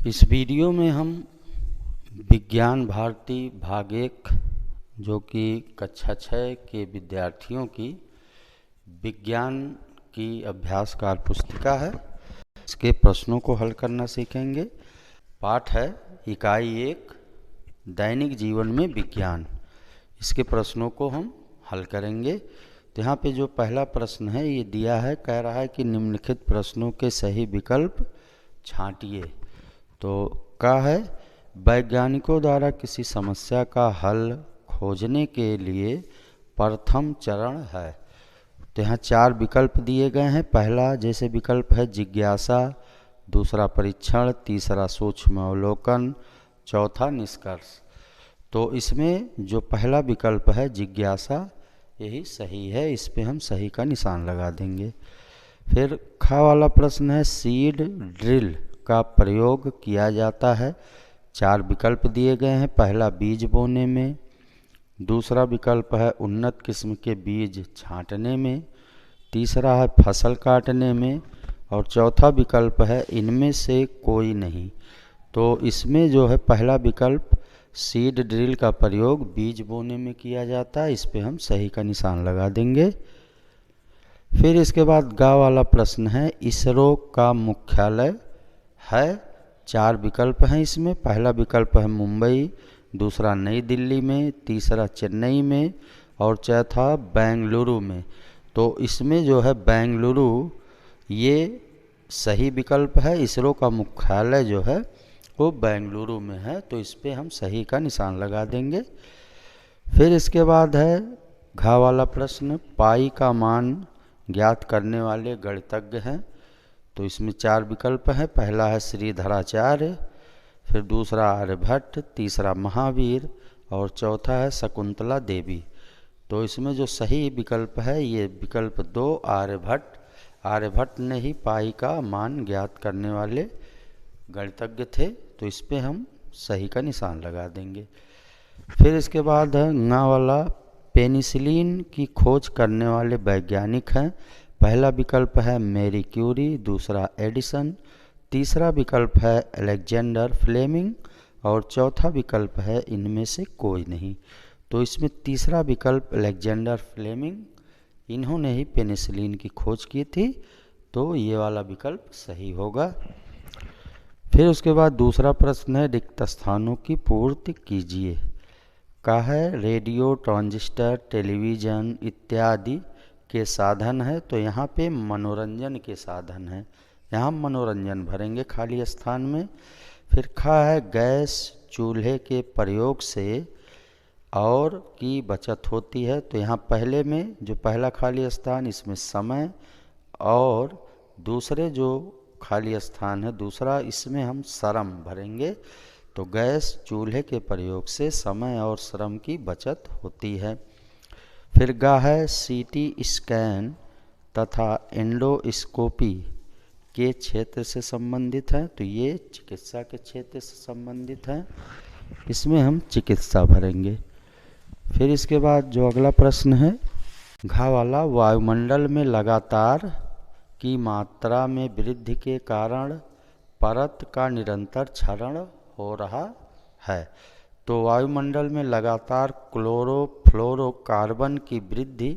इस वीडियो में हम विज्ञान भारती भाग 1 जो कि कक्षा 6 के विद्यार्थियों की विज्ञान की अभ्यासकार पुस्तिका है, इसके प्रश्नों को हल करना सीखेंगे। पाठ है इकाई 1 दैनिक जीवन में विज्ञान। इसके प्रश्नों को हम हल करेंगे। तो यहाँ पे जो पहला प्रश्न है ये दिया है, कह रहा है कि निम्नलिखित प्रश्नों के सही विकल्प छांटिए। तो क्या है, वैज्ञानिकों द्वारा किसी समस्या का हल खोजने के लिए प्रथम चरण है। तो यहाँ 4 विकल्प दिए गए हैं। पहला जैसे विकल्प है जिज्ञासा, दूसरा परीक्षण, तीसरा सूक्ष्म अवलोकन, चौथा निष्कर्ष। तो इसमें जो पहला विकल्प है जिज्ञासा यही सही है, इस पे हम सही का निशान लगा देंगे। फिर खा वाला प्रश्न है सीड ड्रिल का प्रयोग किया जाता है। 4 विकल्प दिए गए हैं। पहला बीज बोने में, दूसरा विकल्प है उन्नत किस्म के बीज छांटने में, तीसरा है फसल काटने में और चौथा विकल्प है इनमें से कोई नहीं। तो इसमें जो है पहला विकल्प सीड ड्रिल का प्रयोग बीज बोने में किया जाता है, इस पे हम सही का निशान लगा देंगे। फिर इसके बाद गा वाला प्रश्न है इसरो का मुख्यालय है। 4 विकल्प हैं इसमें। पहला विकल्प है मुंबई, दूसरा नई दिल्ली में, तीसरा चेन्नई में और चौथा बेंगलुरु में। तो इसमें जो है बेंगलुरु ये सही विकल्प है। इसरो का मुख्यालय जो है वो बेंगलुरु में है, तो इस पे हम सही का निशान लगा देंगे। फिर इसके बाद है घा वाला प्रश्न पाई का मान ज्ञात करने वाले गणितज्ञ हैं। तो इसमें 4 विकल्प हैं। पहला है श्रीधराचार्य, फिर दूसरा आर्यभट्ट, तीसरा महावीर और चौथा है शकुंतला देवी। तो इसमें जो सही विकल्प है ये विकल्प 2 आर्यभट्ट। आर्यभट्ट ने ही पाई का मान ज्ञात करने वाले गणितज्ञ थे, तो इस पे हम सही का निशान लगा देंगे। फिर इसके बाद है ङा वाला पेनिसिलिन की खोज करने वाले वैज्ञानिक हैं। पहला विकल्प है मैरी क्यूरी, दूसरा एडिसन, तीसरा विकल्प है अलेक्जेंडर फ्लेमिंग और चौथा विकल्प है इनमें से कोई नहीं। तो इसमें तीसरा विकल्प अलेक्जेंडर फ्लेमिंग, इन्होंने ही पेनिसिलिन की खोज की थी, तो ये वाला विकल्प सही होगा। फिर उसके बाद दूसरा प्रश्न है रिक्त स्थानों की पूर्ति कीजिए। का है रेडियो, ट्रांजिस्टर, टेलीविज़न इत्यादि के साधन है। तो यहाँ पे मनोरंजन के साधन है, यहाँ मनोरंजन भरेंगे खाली स्थान में। फिर खा है गैस चूल्हे के प्रयोग से और की बचत होती है। तो यहाँ पहले में जो पहला खाली स्थान इसमें समय और दूसरे जो खाली स्थान है दूसरा इसमें हम श्रम भरेंगे। तो गैस चूल्हे के प्रयोग से समय और श्रम की बचत होती है। फिर गा है सीटी स्कैन तथा एंडोस्कोपी के क्षेत्र से संबंधित है। तो ये चिकित्सा के क्षेत्र से संबंधित है, इसमें हम चिकित्सा भरेंगे। फिर इसके बाद जो अगला प्रश्न है घा वाला वायुमंडल में लगातार की मात्रा में वृद्धि के कारण परत का निरंतर क्षरण हो रहा है। तो वायुमंडल में लगातार क्लोरोफ्लोरोकार्बन की वृद्धि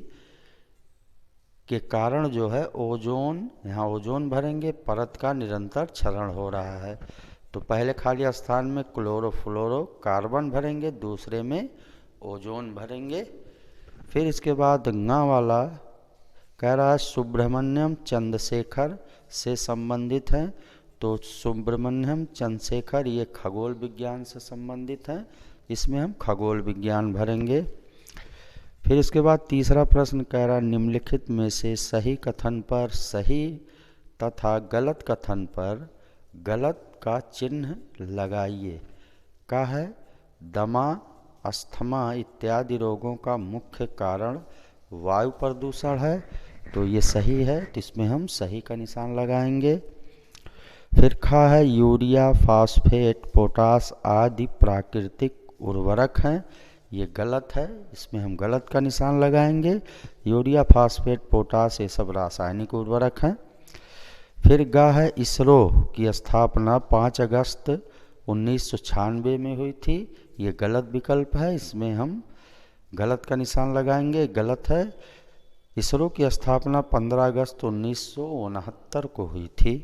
के कारण जो है ओजोन, यहाँ ओजोन भरेंगे, परत का निरंतर क्षरण हो रहा है। तो पहले खाली स्थान में क्लोरोफ्लोरोकार्बन भरेंगे, दूसरे में ओजोन भरेंगे। फिर इसके बाद ङा वाला कह रहा है सुब्रमण्यम चंद्रशेखर से संबंधित है। तो सुब्रमण्यम चंद्रशेखर ये खगोल विज्ञान से संबंधित हैं, इसमें हम खगोल विज्ञान भरेंगे। फिर इसके बाद तीसरा प्रश्न कह रहा है निम्नलिखित में से सही कथन पर सही तथा गलत कथन पर गलत का चिन्ह लगाइए। का है दमा, अस्थमा इत्यादि रोगों का मुख्य कारण वायु प्रदूषण है। तो ये सही है, तो इसमें हम सही का निशान लगाएंगे। फिर खा है यूरिया, फास्फेट, पोटास आदि प्राकृतिक उर्वरक हैं। ये गलत है, इसमें हम गलत का निशान लगाएंगे। यूरिया, फास्फेट, पोटास ये सब रासायनिक उर्वरक हैं। फिर गा है इसरो की स्थापना 5 अगस्त 1996 में हुई थी। ये गलत विकल्प है, इसमें हम गलत का निशान लगाएंगे, गलत है। इसरो की स्थापना 15 अगस्त 1969 को हुई थी।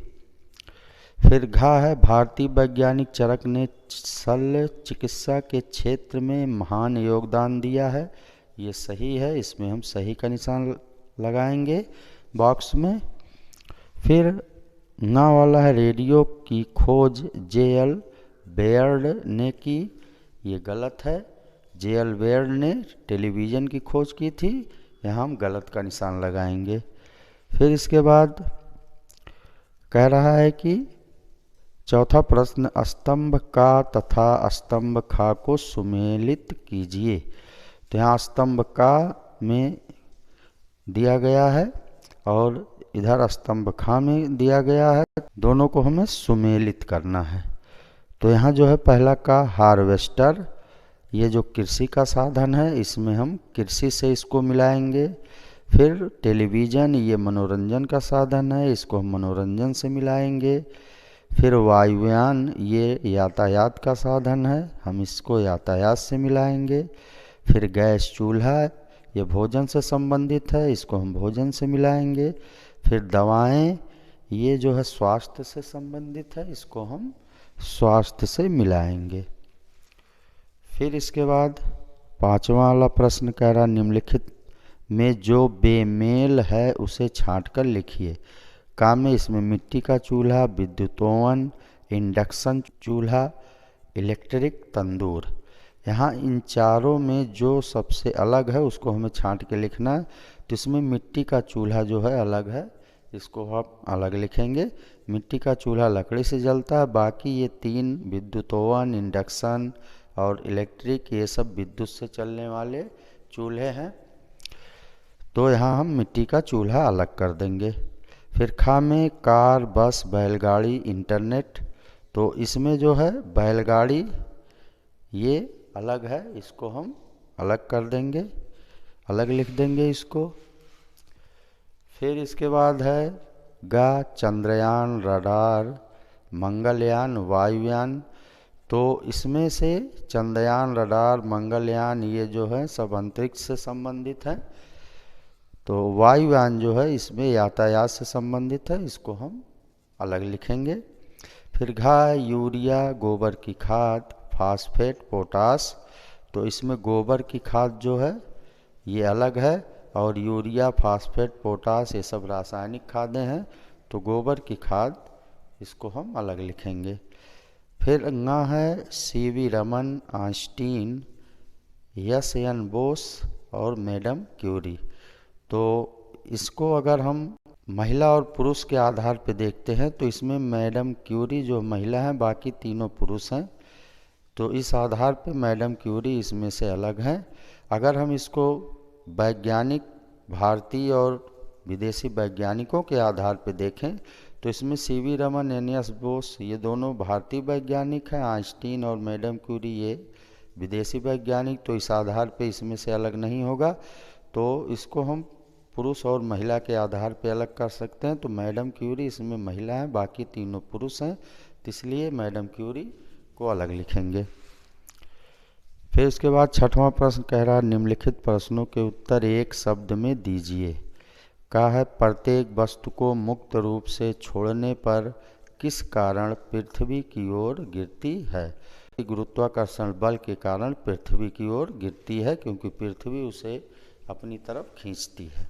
फिर घा है भारतीय वैज्ञानिक चरक ने शल्य चिकित्सा के क्षेत्र में महान योगदान दिया है। ये सही है, इसमें हम सही का निशान लगाएंगे बॉक्स में। फिर ना वाला है रेडियो की खोज जे.एल. बेयर्ड ने की। ये गलत है, जे.एल. बेयर्ड ने टेलीविज़न की खोज की थी, यहाँ हम गलत का निशान लगाएंगे। फिर इसके बाद कह रहा है कि चौथा प्रश्न स्तंभ का तथा स्तंभ खा को सुमेलित कीजिए। तो यहाँ स्तंभ का में दिया गया है और इधर स्तंभ खा में दिया गया है, दोनों को हमें सुमेलित करना है। तो यहाँ जो है पहला का हार्वेस्टर, ये जो कृषि का साधन है, इसमें हम कृषि से इसको मिलाएंगे। फिर टेलीविज़न, ये मनोरंजन का साधन है, इसको हम मनोरंजन से मिलाएंगे। फिर वायुयान, ये यातायात का साधन है, हम इसको यातायात से मिलाएंगे। फिर गैस चूल्हा, ये भोजन से संबंधित है, इसको हम भोजन से मिलाएंगे। फिर दवाएं, ये जो है स्वास्थ्य से संबंधित है, इसको हम स्वास्थ्य से मिलाएंगे। फिर इसके बाद पांचवा वाला प्रश्न कह रहा निम्नलिखित में जो बेमेल है उसे छांटकर लिखिए। काम में इसमें मिट्टी का चूल्हा, विद्युत ओवन, इंडक्शन चूल्हा, इलेक्ट्रिक तंदूर। यहाँ इन चारों में जो सबसे अलग है उसको हमें छांट के लिखना है। तो इसमें मिट्टी का चूल्हा जो है अलग है, इसको हम अलग लिखेंगे। मिट्टी का चूल्हा लकड़ी से जलता है, बाकी ये तीन विद्युत ओवन, इंडक्शन और इलेक्ट्रिक, ये सब विद्युत से चलने वाले चूल्हे हैं, तो यहाँ हम मिट्टी का चूल्हा अलग कर देंगे। फिर खा में कार, बस, बैलगाड़ी, इंटरनेट। तो इसमें जो है बैलगाड़ी ये अलग है, इसको हम अलग कर देंगे, अलग लिख देंगे इसको। फिर इसके बाद है गा चंद्रयान, रडार, मंगलयान, वायुयान। तो इसमें से चंद्रयान, रडार, मंगलयान ये जो है सब अंतरिक्ष से संबंधित हैं। तो वायुयान जो है इसमें यातायात से संबंधित है, इसको हम अलग लिखेंगे। फिर घा यूरिया, गोबर की खाद, फास्फेट, पोटास। तो इसमें गोबर की खाद जो है ये अलग है और यूरिया, फास्फेट, पोटास ये सब रासायनिक खादें हैं, तो गोबर की खाद इसको हम अलग लिखेंगे। फिर अंगा है CV. Raman, Einstein, SN. Bose और मैडम क्यूरी। तो इसको अगर हम महिला और पुरुष के आधार पर देखते हैं तो इसमें मैडम क्यूरी जो महिला हैं, बाकी तीनों पुरुष हैं, तो इस आधार पे मैडम क्यूरी इसमें से अलग हैं। अगर हम इसको वैज्ञानिक भारतीय और विदेशी वैज्ञानिकों के आधार पे देखें तो इसमें सी.वी. रमन, एन.एस. बोस ये दोनों भारतीय वैज्ञानिक हैं, आइंस्टीन और मैडम क्यूरी ये विदेशी वैज्ञानिक, तो इस आधार पे इसमें से अलग नहीं होगा। तो इसको हम पुरुष और महिला के आधार पे अलग कर सकते हैं। तो मैडम क्यूरी इसमें महिला हैं, बाकी तीनों पुरुष हैं, तो इसलिए मैडम क्यूरी को अलग लिखेंगे। फिर इसके बाद छठवां प्रश्न कह रहा है निम्नलिखित प्रश्नों के उत्तर एक शब्द में दीजिए। कहा है प्रत्येक वस्तु को मुक्त रूप से छोड़ने पर किस कारण पृथ्वी की ओर गिरती है। गुरुत्वाकर्षण बल के कारण पृथ्वी की ओर गिरती है, क्योंकि पृथ्वी उसे अपनी तरफ खींचती है।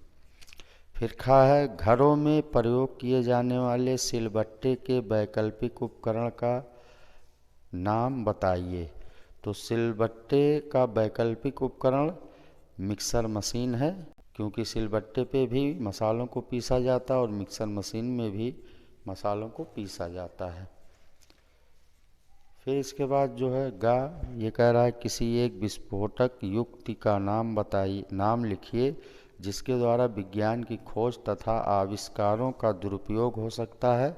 फिर कहा है घरों में प्रयोग किए जाने वाले सिलबट्टे के वैकल्पिक उपकरण का नाम बताइए। तो सिलबट्टे का वैकल्पिक उपकरण मिक्सर मशीन है, क्योंकि सिलबट्टे पे भी मसालों को पीसा जाता है और मिक्सर मशीन में भी मसालों को पीसा जाता है। फिर इसके बाद जो है गा ये कह रहा है किसी एक विस्फोटक युक्ति का नाम बताइए, नाम लिखिए जिसके द्वारा विज्ञान की खोज तथा आविष्कारों का दुरुपयोग हो सकता है।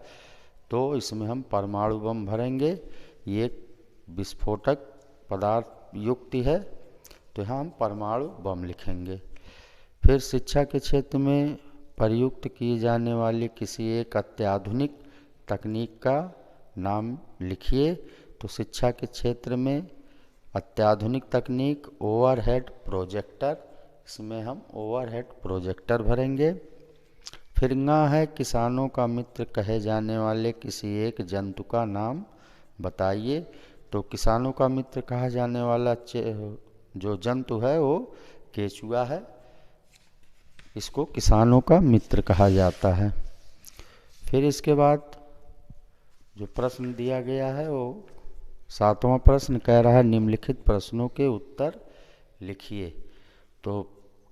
तो इसमें हम परमाणु बम भरेंगे, ये विस्फोटक पदार्थ युक्ति है, तो यहाँ हम परमाणु बम लिखेंगे। फिर शिक्षा के क्षेत्र में प्रयुक्त की जाने वाली किसी एक अत्याधुनिक तकनीक का नाम लिखिए। तो शिक्षा के क्षेत्र में अत्याधुनिक तकनीक ओवरहेड प्रोजेक्टर, इसमें हम ओवरहेड प्रोजेक्टर भरेंगे। फिर गा है किसानों का मित्र कहे जाने वाले किसी एक जंतु का नाम बताइए। तो किसानों का मित्र कहा जाने वाला जो जंतु है वो केचुआ है, इसको किसानों का मित्र कहा जाता है। फिर इसके बाद जो प्रश्न दिया गया है वो 7वां प्रश्न कह रहा है निम्नलिखित प्रश्नों के उत्तर लिखिए। तो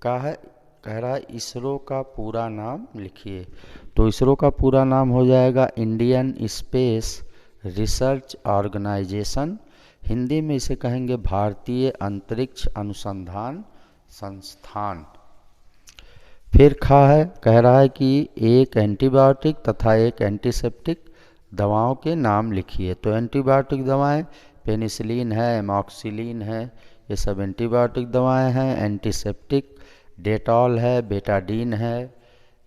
कह रहा है इसरो का पूरा नाम लिखिए। तो इसरो का पूरा नाम हो जाएगा Indian space research organisation, Hindi में इसे कहेंगे भारतीय अंतरिक्ष अनुसंधान संस्थान। फिर कह रहा है कि एक एंटीबायोटिक तथा एक एंटीसेप्टिक दवाओं के नाम लिखिए। तो एंटीबायोटिक दवाएं पेनिसिलिन है, एमॉक्सिलिन है, ये सब एंटीबायोटिक दवाएं हैं। एंटीसेप्टिक डेटॉल है, बेटाडीन है,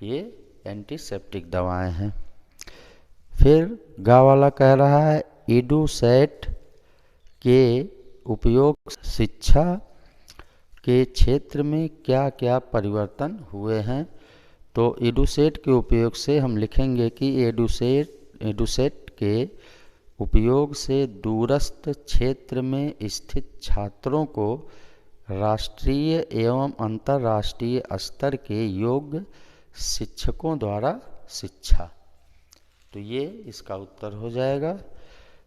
ये एंटीसेप्टिक दवाएं हैं। फिर गा वाला कह रहा है एडुसेट के उपयोग शिक्षा के क्षेत्र में क्या क्या परिवर्तन हुए हैं। तो एडुसेट के उपयोग से हम लिखेंगे कि एडुसेट के उपयोग से दूरस्थ क्षेत्र में स्थित छात्रों को राष्ट्रीय एवं अंतर्राष्ट्रीय स्तर के योग्य शिक्षकों द्वारा शिक्षा। तो ये इसका उत्तर हो जाएगा।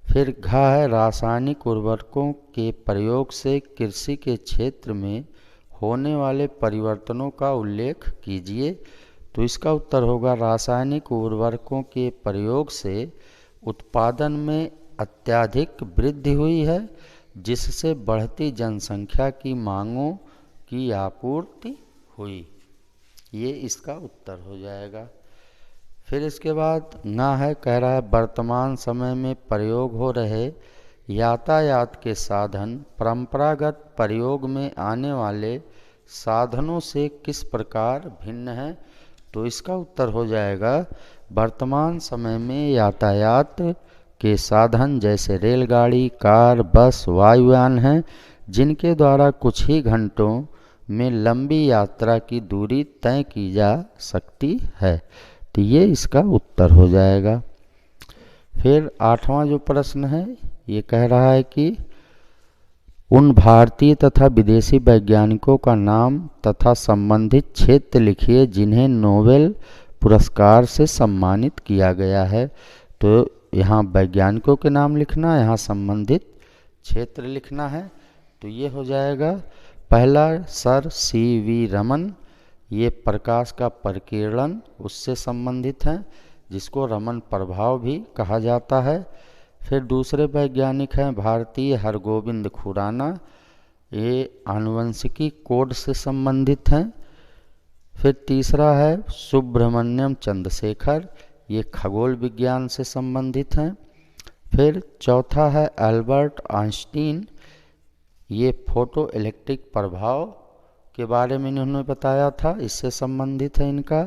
फिर है रासायनिक उर्वरकों के प्रयोग से कृषि के क्षेत्र में होने वाले परिवर्तनों का उल्लेख कीजिए। तो इसका उत्तर होगा रासायनिक उर्वरकों के प्रयोग से उत्पादन में अत्यधिक वृद्धि हुई है, जिससे बढ़ती जनसंख्या की मांगों की आपूर्ति हुई। ये इसका उत्तर हो जाएगा। फिर इसके बाद कह रहा है वर्तमान समय में प्रयोग हो रहे यातायात के साधन परंपरागत प्रयोग में आने वाले साधनों से किस प्रकार भिन्न है। तो इसका उत्तर हो जाएगा वर्तमान समय में यातायात के साधन जैसे रेलगाड़ी, कार, बस, वायुयान हैं, जिनके द्वारा कुछ ही घंटों में लंबी यात्रा की दूरी तय की जा सकती है। तो ये इसका उत्तर हो जाएगा। फिर 8वां जो प्रश्न है ये कह रहा है कि उन भारतीय तथा विदेशी वैज्ञानिकों का नाम तथा संबंधित क्षेत्र लिखिए जिन्हें नोबेल पुरस्कार से सम्मानित किया गया है। तो यहाँ वैज्ञानिकों के नाम लिखना, यहाँ संबंधित क्षेत्र लिखना है। तो ये हो जाएगा पहला सर CV रमन, ये प्रकाश का परिकीर्णन उससे संबंधित है, जिसको रमन प्रभाव भी कहा जाता है। फिर दूसरे वैज्ञानिक हैं भारतीय हरगोविंद खुराना, ये आनुवंशिकी कोड से संबंधित हैं। फिर तीसरा है सुब्रमण्यम चंद्रशेखर, ये खगोल विज्ञान से संबंधित हैं। फिर चौथा है अल्बर्ट आइंस्टीन, ये फोटो इलेक्ट्रिक प्रभाव के बारे में इन्होंने बताया था, इससे संबंधित है इनका।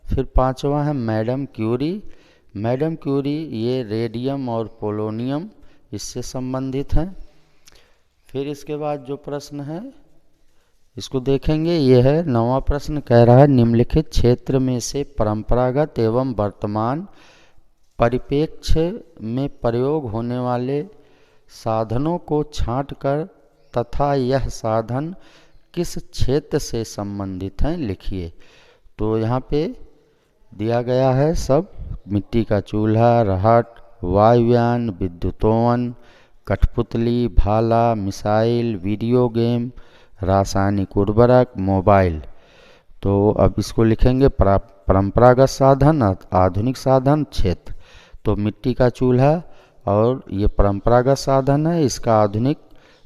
फिर पांचवा है मैडम क्यूरी, मैडम क्यूरी ये रेडियम और पोलोनियम इससे संबंधित हैं। फिर इसके बाद जो प्रश्न है इसको देखेंगे, ये है 9वां प्रश्न कह रहा है निम्नलिखित क्षेत्र में से परंपरागत एवं वर्तमान परिप्रेक्ष्य में प्रयोग होने वाले साधनों को छांटकर तथा यह साधन किस क्षेत्र से संबंधित हैं लिखिए। तो यहाँ पे दिया गया है सब, मिट्टी का चूल्हा, रहट, वायुयान, विद्युतोवन, कठपुतली, भाला, मिसाइल, वीडियो गेम, रासायनिक उर्वरक, मोबाइल। तो अब इसको लिखेंगे परंपरागत साधन, आधुनिक साधन, क्षेत्र। तो मिट्टी का चूल्हा और ये परंपरागत साधन है, इसका आधुनिक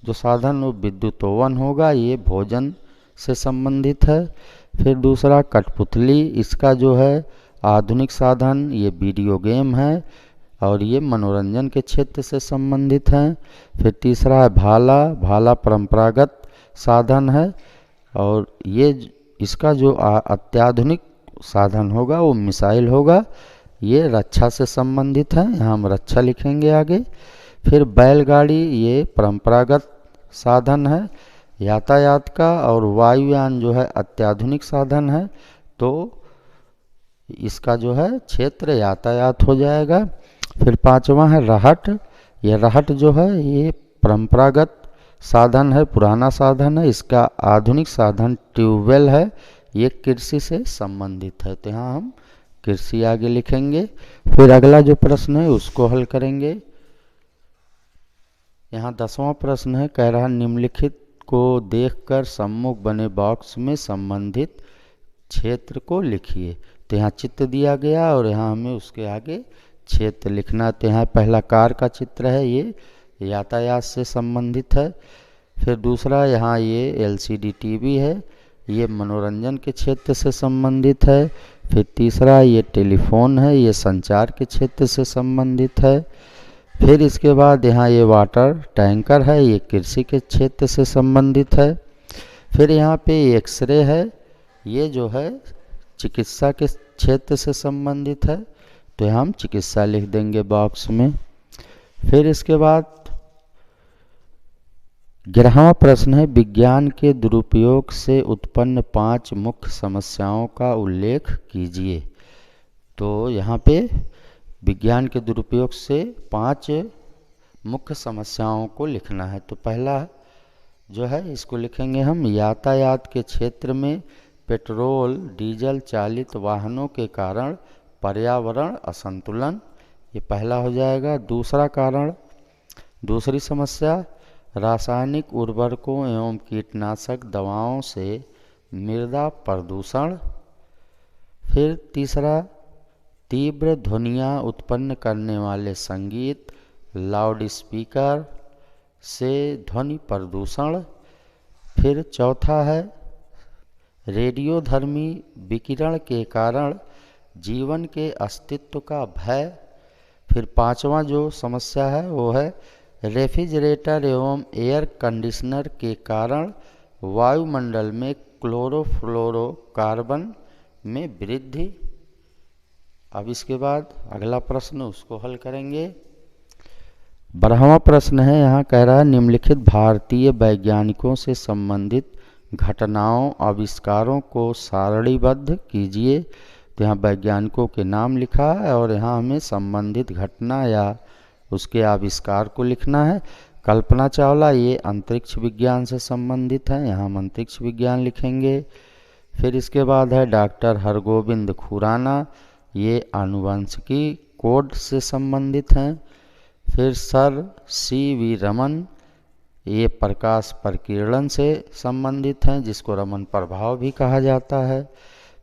जो साधन वो विद्युतोवन होगा, ये भोजन से संबंधित है। फिर दूसरा कठपुतली, इसका जो है आधुनिक साधन ये वीडियो गेम है और ये मनोरंजन के क्षेत्र से संबंधित हैं। फिर तीसरा है भाला, भाला परंपरागत साधन है और ये इसका जो अत्याधुनिक साधन होगा वो मिसाइल होगा। ये रक्षा से संबंधित है, यहाँ हम रक्षा लिखेंगे आगे। फिर बैलगाड़ी ये परंपरागत साधन है यातायात का, और वायुयान जो है अत्याधुनिक साधन है, तो इसका जो है क्षेत्र यातायात हो जाएगा। फिर पांचवा है रहट। ये रहट जो है ये परंपरागत साधन है, पुराना साधन है। इसका आधुनिक साधन ट्यूबवेल है, ये कृषि से संबंधित है, तो यहाँ हम कृषि आगे लिखेंगे। फिर अगला जो प्रश्न है उसको हल करेंगे। यहाँ 10वां प्रश्न है, कह रहा निम्नलिखित को देखकर सम्मुख बने बॉक्स में संबंधित क्षेत्र को लिखिए। तो यहाँ चित्र दिया गया और यहाँ हमें उसके आगे क्षेत्र लिखना। तो यहाँ पहला कार का चित्र है, ये यातायात से संबंधित है। फिर दूसरा यहाँ ये एलसीडी टीवी है, ये मनोरंजन के क्षेत्र से संबंधित है। फिर तीसरा ये टेलीफोन है, ये संचार के क्षेत्र से संबंधित है। फिर इसके बाद यहाँ ये वाटर टैंकर है, ये कृषि के क्षेत्र से संबंधित है। फिर यहाँ पे एक्सरे है, ये जो है चिकित्सा के क्षेत्र से संबंधित है, तो हम चिकित्सा लिख देंगे बॉक्स में। फिर इसके बाद 11वां प्रश्न है, विज्ञान के दुरुपयोग से उत्पन्न 5 मुख्य समस्याओं का उल्लेख कीजिए। तो यहाँ पे विज्ञान के दुरुपयोग से 5 मुख्य समस्याओं को लिखना है। तो पहला जो है इसको लिखेंगे हम, यातायात के क्षेत्र में पेट्रोल डीजल चालित वाहनों के कारण पर्यावरण असंतुलन, ये पहला हो जाएगा। दूसरा कारण, दूसरी समस्या, रासायनिक उर्वरकों एवं कीटनाशक दवाओं से मृदा प्रदूषण। फिर तीसरा, तीव्र ध्वनियाँ उत्पन्न करने वाले संगीत लाउड स्पीकर से ध्वनि प्रदूषण। फिर चौथा है, रेडियोधर्मी विकिरण के कारण जीवन के अस्तित्व का भय। फिर पांचवा जो समस्या है वो है, रेफ्रिजरेटर एवं एयर कंडीशनर के कारण वायुमंडल में क्लोरोफ्लोरोकार्बन में वृद्धि। अब इसके बाद अगला प्रश्न उसको हल करेंगे। 12वां प्रश्न है, यहाँ कह रहा है निम्नलिखित भारतीय वैज्ञानिकों से संबंधित घटनाओं आविष्कारों को सारणीबद्ध कीजिए। तो यहाँ वैज्ञानिकों के नाम लिखा है और यहाँ हमें संबंधित घटना या उसके आविष्कार को लिखना है। कल्पना चावला ये अंतरिक्ष विज्ञान से संबंधित है, यहाँ हम अंतरिक्ष विज्ञान लिखेंगे। फिर इसके बाद है डॉक्टर हरगोविंद खुराना, ये आनुवंशिकी कोड से संबंधित हैं। फिर सर सी.वी. रमन, ये प्रकाश प्रकीर्णन से संबंधित हैं, जिसको रमन प्रभाव भी कहा जाता है।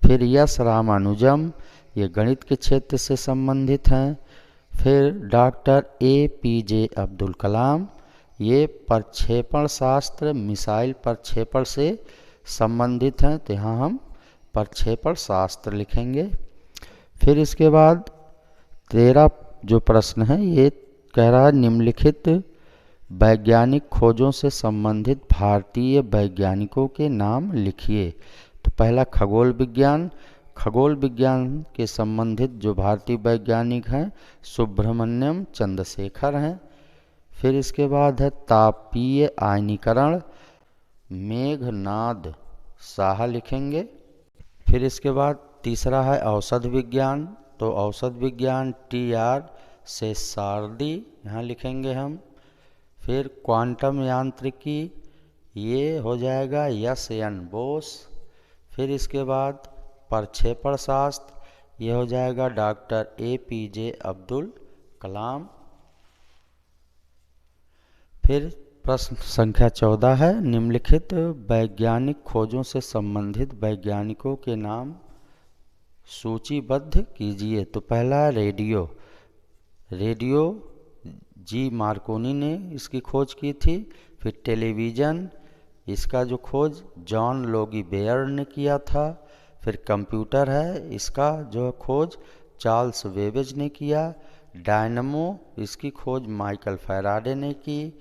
फिर यस रामानुजम, ये गणित के क्षेत्र से संबंधित हैं। फिर डॉक्टर APJ अब्दुल कलाम, ये प्रक्षेपण शास्त्र मिसाइल प्रक्षेपण से संबंधित हैं, तो यहाँ हम प्रक्षेपण शास्त्र लिखेंगे। फिर इसके बाद 13 जो प्रश्न है ये कह रहा है निम्नलिखित वैज्ञानिक खोजों से संबंधित भारतीय वैज्ञानिकों के नाम लिखिए। तो पहला खगोल विज्ञान, खगोल विज्ञान के संबंधित जो भारतीय वैज्ञानिक हैं सुब्रमण्यम चंद्रशेखर हैं। फिर इसके बाद है तापीय आयनीकरण, मेघनाद साहा लिखेंगे। फिर इसके बाद तीसरा है औषध विज्ञान, तो औषध विज्ञान TR से सारदी यहाँ लिखेंगे हम। फिर क्वांटम यांत्रिकी, ये हो जाएगा SN बोस। फिर इसके बाद प्रक्षेपण शास्त्र, ये हो जाएगा डॉक्टर APJ अब्दुल कलाम। फिर प्रश्न संख्या 14 है, निम्नलिखित वैज्ञानिक खोजों से संबंधित वैज्ञानिकों के नाम सूचीबद्ध कीजिए। तो पहला रेडियो, रेडियो जी मार्कोनी ने इसकी खोज की थी। फिर टेलीविज़न, इसका जो खोज जॉन लोगी बेयर ने किया था। फिर कंप्यूटर है, इसका जो खोज चार्ल्स वेबेज ने किया। डायनमो, इसकी खोज माइकल फैराडे ने की।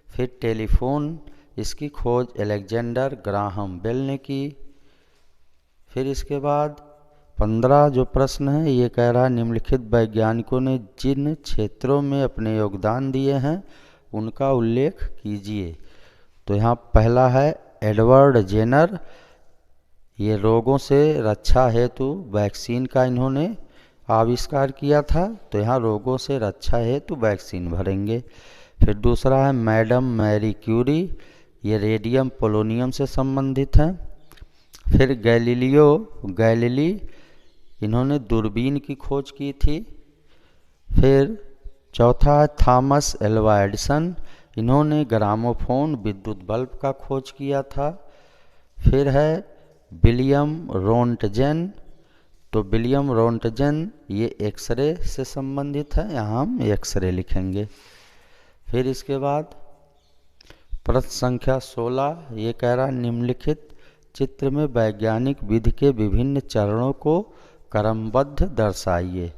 फिर टेलीफोन, इसकी खोज अलेक्जेंडर ग्राहम बेल ने की। फिर इसके बाद 15 जो प्रश्न है ये कह रहा है निम्नलिखित वैज्ञानिकों ने जिन क्षेत्रों में अपने योगदान दिए हैं उनका उल्लेख कीजिए। तो यहाँ पहला है एडवर्ड जेनर, ये रोगों से रक्षा हेतु वैक्सीन का इन्होंने आविष्कार किया था, तो यहाँ रोगों से रक्षा हेतु वैक्सीन भरेंगे। फिर दूसरा है मैडम मैरी क्यूरी, ये रेडियम पोलोनियम से संबंधित हैं। फिर गैलीली, इन्होंने दूरबीन की खोज की थी। फिर चौथा है थॉमस एल्वा एडिसन, इन्होंने ग्रामोफोन विद्युत बल्ब का खोज किया था। फिर है विलियम रोंटगेन, तो विलियम रोंटगेन ये एक्सरे से संबंधित है, यहाँ हम एक्सरे लिखेंगे। फिर इसके बाद प्रश्न संख्या 16 ये कह रहा है निम्नलिखित चित्र में वैज्ञानिक विधि के विभिन्न चरणों को क्रमबद्ध दर्शाइए।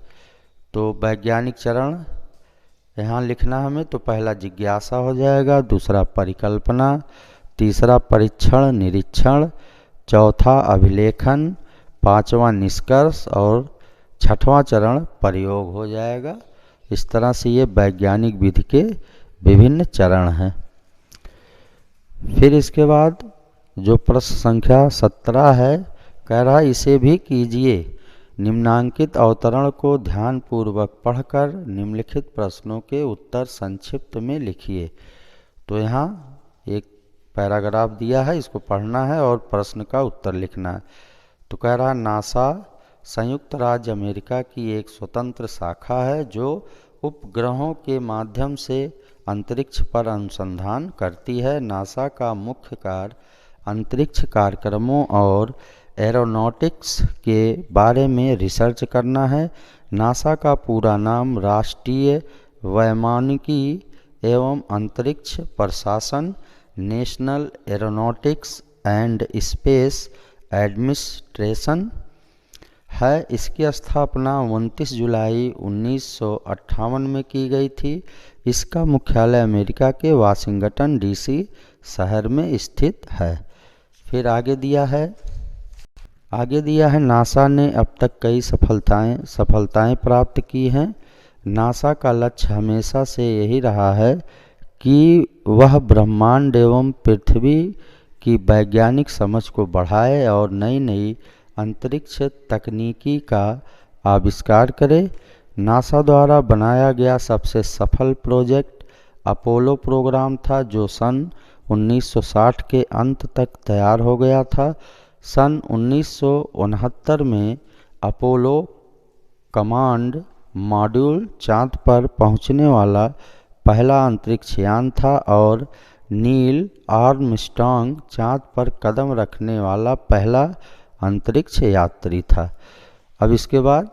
तो वैज्ञानिक चरण यहाँ लिखना हमें, तो पहला जिज्ञासा हो जाएगा, दूसरा परिकल्पना, तीसरा परीक्षण निरीक्षण, चौथा अभिलेखन, पांचवा निष्कर्ष और छठवां चरण प्रयोग हो जाएगा। इस तरह से ये वैज्ञानिक विधि के विभिन्न चरण हैं। फिर इसके बाद जो प्रश्न संख्या 17 है कह रहा है इसे भी कीजिए। निम्नांकित अवतरण को ध्यानपूर्वक पढ़कर निम्नलिखित प्रश्नों के उत्तर संक्षिप्त में लिखिए। तो यहाँ एक पैराग्राफ दिया है, इसको पढ़ना है और प्रश्न का उत्तर लिखना है। तो कह रहा है नासा संयुक्त राज्य अमेरिका की एक स्वतंत्र शाखा है जो उपग्रहों के माध्यम से अंतरिक्ष पर अनुसंधान करती है। नासा का मुख्य कार्य अंतरिक्ष कार्यक्रमों और एरोनॉटिक्स के बारे में रिसर्च करना है। नासा का पूरा नाम राष्ट्रीय वैमानिकी एवं अंतरिक्ष प्रशासन national aeronautics and space administration है। इसकी स्थापना 29 जुलाई 1958 में की गई थी। इसका मुख्यालय अमेरिका के वाशिंगटन डीसी शहर में स्थित है। फिर आगे दिया है नासा ने अब तक कई सफलताएं प्राप्त की हैं। नासा का लक्ष्य हमेशा से यही रहा है कि वह ब्रह्मांड एवं पृथ्वी की वैज्ञानिक समझ को बढ़ाए और नई नई अंतरिक्ष तकनीकी का आविष्कार करे। नासा द्वारा बनाया गया सबसे सफल प्रोजेक्ट अपोलो प्रोग्राम था, जो सन 1960 के अंत तक तैयार हो गया था। सन 1969 में अपोलो कमांड मॉड्यूल चांद पर पहुंचने वाला पहला अंतरिक्ष यान था और नील आर्मस्ट्रांग चांद पर कदम रखने वाला पहला अंतरिक्ष यात्री था। अब इसके बाद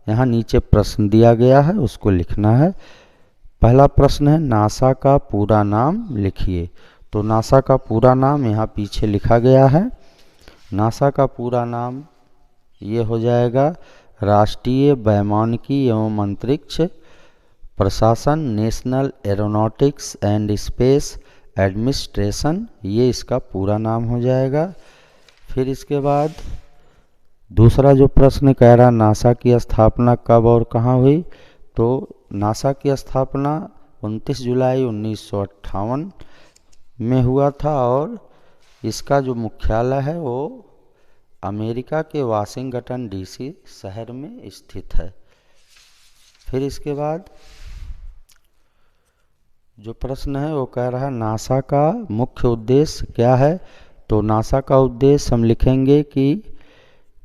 यहाँ नीचे प्रश्न दिया गया है, उसको लिखना है। पहला प्रश्न है नासा का पूरा नाम लिखिए। तो नासा का पूरा नाम यहाँ पीछे लिखा गया है। नासा का पूरा नाम ये हो जाएगा राष्ट्रीय वैमानिकी एवं अंतरिक्ष प्रशासन national aeronautics and space administration, ये इसका पूरा नाम हो जाएगा। फिर इसके बाद दूसरा जो प्रश्न कह रहा नासा की स्थापना कब और कहाँ हुई। तो नासा की स्थापना 29 जुलाई 1958 में हुआ था और इसका जो मुख्यालय है वो अमेरिका के वाशिंगटन डीसी शहर में स्थित है। फिर इसके बाद जो प्रश्न है वो कह रहा है नासा का मुख्य उद्देश्य क्या है। तो नासा का उद्देश्य हम लिखेंगे कि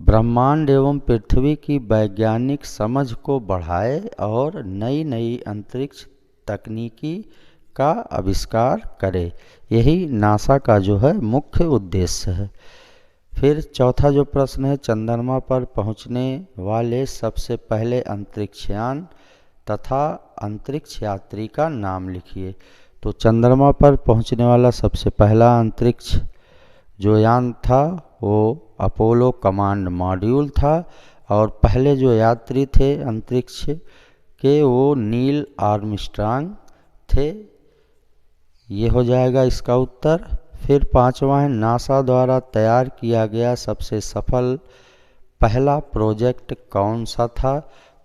ब्रह्मांड एवं पृथ्वी की वैज्ञानिक समझ को बढ़ाए और नई नई अंतरिक्ष तकनीकी का आविष्कार करे। यही नासा का जो है मुख्य उद्देश्य है। फिर चौथा जो प्रश्न है चंद्रमा पर पहुंचने वाले सबसे पहले अंतरिक्षयान तथा अंतरिक्ष यात्री का नाम लिखिए। तो चंद्रमा पर पहुंचने वाला सबसे पहला अंतरिक्ष जो यान था वो अपोलो कमांड मॉड्यूल था और पहले जो यात्री थे अंतरिक्ष के वो नील आर्मस्ट्रांग थे। ये हो जाएगा इसका उत्तर। फिर पांचवा है नासा द्वारा तैयार किया गया सबसे सफल पहला प्रोजेक्ट कौन सा था?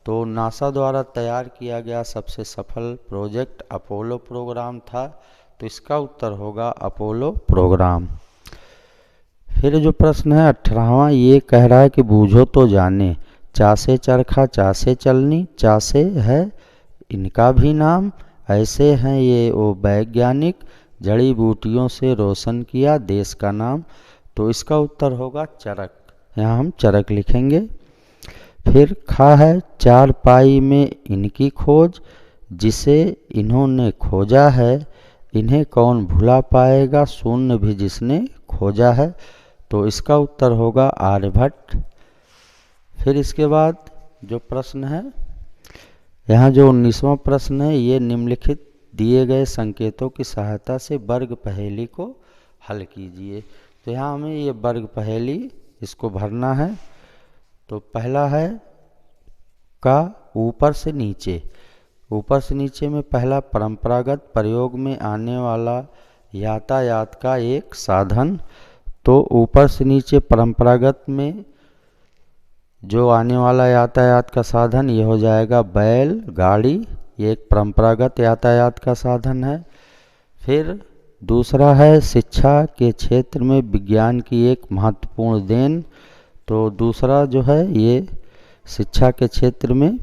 तो नासा द्वारा तैयार किया गया सबसे सफल प्रोजेक्ट अपोलो प्रोग्राम था। तो इसका उत्तर होगा अपोलो प्रोग्राम। फिर जो प्रश्न है 18वां, ये कह रहा है कि बूझो तो जाने, चासे चरखा चासे चलनी, चासे है इनका भी नाम, ऐसे हैं ये वो वैज्ञानिक, जड़ी बूटियों से रोशन किया देश का नाम। तो इसका उत्तर होगा चरक, यहाँ हम चरक लिखेंगे। फिर खा है चार पाई में इनकी खोज, जिसे इन्होंने खोजा है, इन्हें कौन भुला पाएगा, शून्य भी जिसने खोजा है। तो इसका उत्तर होगा आर्यभट्ट। फिर इसके बाद जो प्रश्न है, यहाँ जो 19वां प्रश्न है, ये निम्नलिखित दिए गए संकेतों की सहायता से वर्ग पहेली को हल कीजिए। तो यहाँ हमें ये वर्ग पहेली इसको भरना है। तो पहला है का ऊपर से नीचे, ऊपर से नीचे में पहला परंपरागत प्रयोग में आने वाला यातायात का एक साधन। तो ऊपर से नीचे परंपरागत में जो आने वाला यातायात का साधन ये हो जाएगा बैल गाड़ी, ये एक परंपरागत यातायात का साधन है। फिर दूसरा है शिक्षा के क्षेत्र में विज्ञान की एक महत्वपूर्ण देन। तो दूसरा जो है ये शिक्षा के क्षेत्र में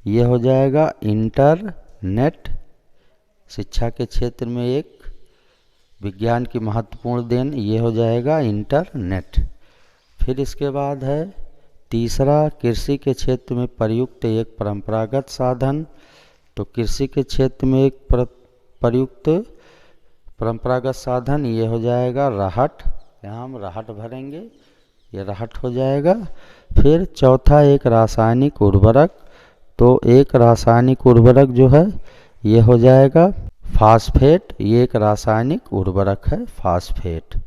ये हो जाएगा इंटरनेट, शिक्षा के क्षेत्र में एक विज्ञान की महत्वपूर्ण देन ये हो जाएगा इंटरनेट। फिर इसके बाद है तीसरा कृषि के क्षेत्र में प्रयुक्त एक परंपरागत साधन। तो कृषि के क्षेत्र में एक प्रयुक्त परंपरागत साधन ये हो जाएगा राहट, यहाँ हम राहट भरेंगे, ये राहट हो जाएगा। फिर चौथा एक रासायनिक उर्वरक। तो एक रासायनिक उर्वरक जो है ये हो जाएगा फास्फेट, ये एक रासायनिक उर्वरक है फास्फेट।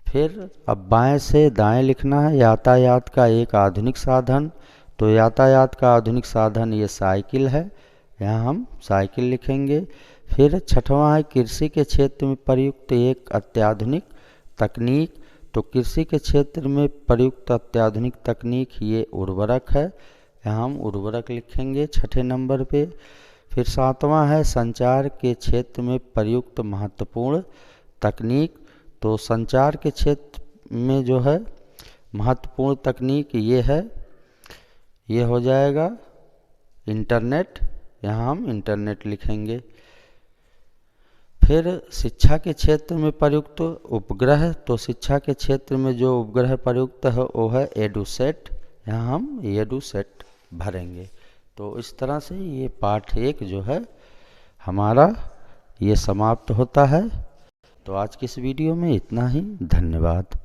फिर अब बाएं से दाएं लिखना है, यातायात का एक आधुनिक साधन। तो यातायात का आधुनिक साधन ये साइकिल है, यहाँ हम साइकिल लिखेंगे। फिर छठवां है कृषि के क्षेत्र में प्रयुक्त एक अत्याधुनिक तकनीक। तो कृषि के क्षेत्र में प्रयुक्त अत्याधुनिक तकनीक ये उर्वरक है, यहाँ हम उर्वरक लिखेंगे छठे नंबर पे। फिर सातवां है संचार के क्षेत्र में प्रयुक्त महत्वपूर्ण तकनीक। तो संचार के क्षेत्र में जो है महत्वपूर्ण तकनीक ये है, ये हो जाएगा इंटरनेट, यहाँ हम इंटरनेट लिखेंगे। फिर शिक्षा के क्षेत्र में प्रयुक्त उपग्रह। तो शिक्षा के क्षेत्र में जो उपग्रह प्रयुक्त है वो है एडुसेट, यहाँ हम एडुसेट भरेंगे। तो इस तरह से ये पाठ 1 जो है हमारा ये समाप्त होता है। तो आज की इस वीडियो में इतना ही, धन्यवाद।